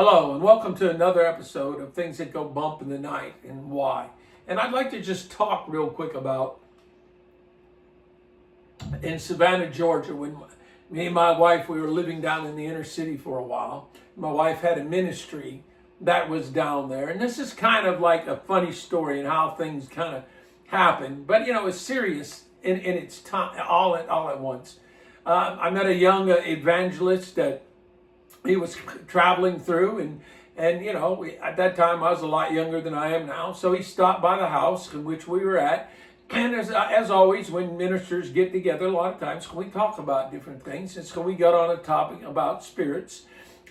Hello, and welcome to another episode of Things That Go Bump in the Night and Why. And I'd like to just talk real quick about in Savannah, Georgia, when me and my wife, we were living down in the inner city for a while. My wife had a ministry that was down there. And this is kind of like a funny story and how things kind of happen. But, it's serious in its time, all at once. I met a young evangelist that he was traveling through, and at that time I was a lot younger than I am now, so he stopped by the house in which we were at. And as always, when ministers get together, a lot of times we talk about different things, and so we got on a topic about spirits.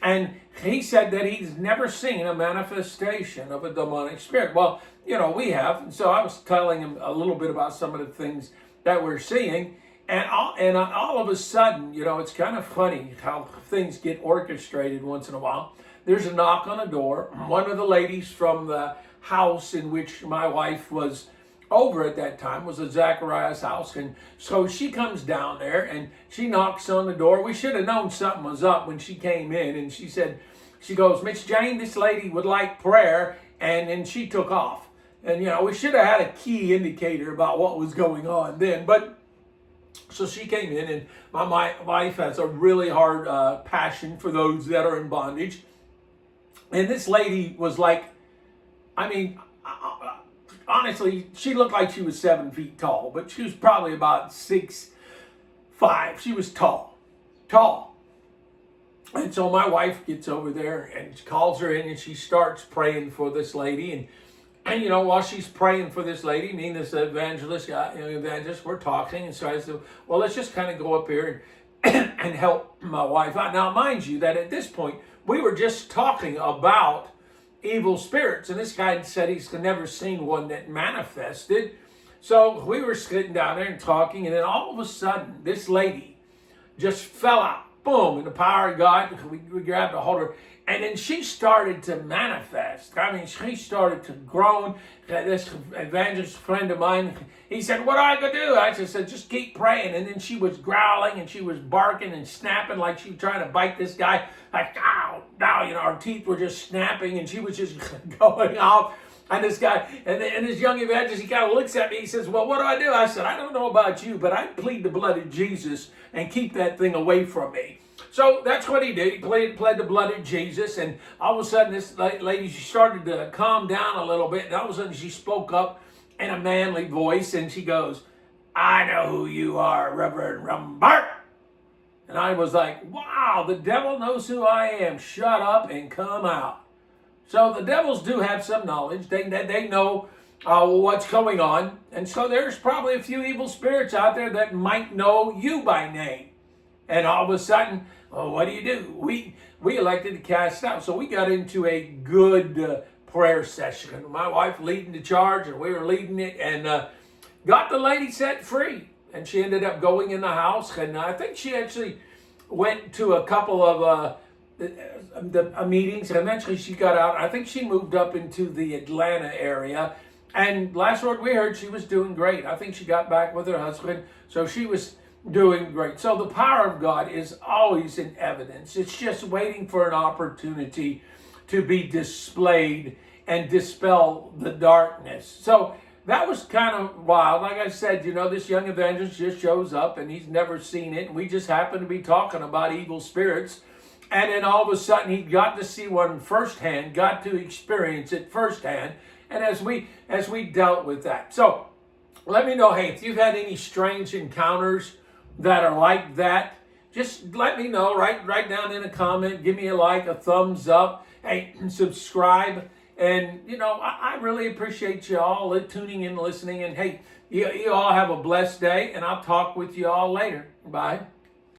And he said that he's never seen a manifestation of a demonic spirit. Well, we have, and so I was telling him a little bit about some of the things that we're seeing. And all of a sudden, it's kind of funny how things get orchestrated once in a while. There's a knock on the door. One of the ladies from the house in which my wife was over at that time was a Zacharias house. And so she comes down there and she knocks on the door. We should have known something was up when she came in. And she goes, "Miss Jane, this lady would like prayer." And then she took off. And, we should have had a key indicator about what was going on then. So she came in, and my wife has a really hard passion for those that are in bondage. And this lady was like, honestly, she looked like she was 7 feet tall, but she was probably about 6'5". She was tall. And so my wife gets over there and calls her in, and she starts praying for this lady. And while she's praying for this lady, me and this evangelist, we're talking. And so I said, well, let's just kind of go up here and help my wife out. Now, mind you, that at this point, we were just talking about evil spirits. And this guy said he's never seen one that manifested. So we were sitting down there and talking. And then all of a sudden, this lady just fell out. Boom, in the power of God, we grabbed a hold of her. And then she started to manifest. She started to groan. This evangelist friend of mine, he said, "What do I got to do?" I just said, "Just keep praying." And then she was growling and she was barking and snapping like she was trying to bite this guy. Like, ow, our teeth were just snapping and she was just going off. And this guy, and this young evangelist, he kind of looks at me. He says, "Well, what do I do?" I said, "I don't know about you, but I plead the blood of Jesus and keep that thing away from me." So that's what he did. He pled the blood of Jesus. And all of a sudden, this lady, she started to calm down a little bit. And all of a sudden, she spoke up in a manly voice. And she goes, "I know who you are, Reverend Rumbart." And I was like, wow, the devil knows who I am. Shut up and come out. So the devils do have some knowledge. They know what's going on. And so there's probably a few evil spirits out there that might know you by name. And all of a sudden, what do? We elected to cast out. So we got into a good prayer session. My wife leading the charge, and we were leading it, and got the lady set free. And she ended up going in the house. And I think she actually went to a couple of meetings. And eventually she got out. I think she moved up into the Atlanta area. And last word we heard, she was doing great. I think she got back with her husband. So she was doing great. So the power of God is always in evidence. It's just waiting for an opportunity to be displayed and dispel the darkness. So that was kind of wild. Like I said, this young evangelist just shows up and he's never seen it. And we just happen to be talking about evil spirits. And then all of a sudden he got to see one firsthand, got to experience it firsthand. And as we dealt with that. So let me know, hey, if you've had any strange encounters that are like that, just let me know. Write down in a comment, give me a like, a thumbs up, hey, subscribe. And, I really appreciate you all tuning in, listening. And, hey, you all have a blessed day, and I'll talk with you all later. Bye.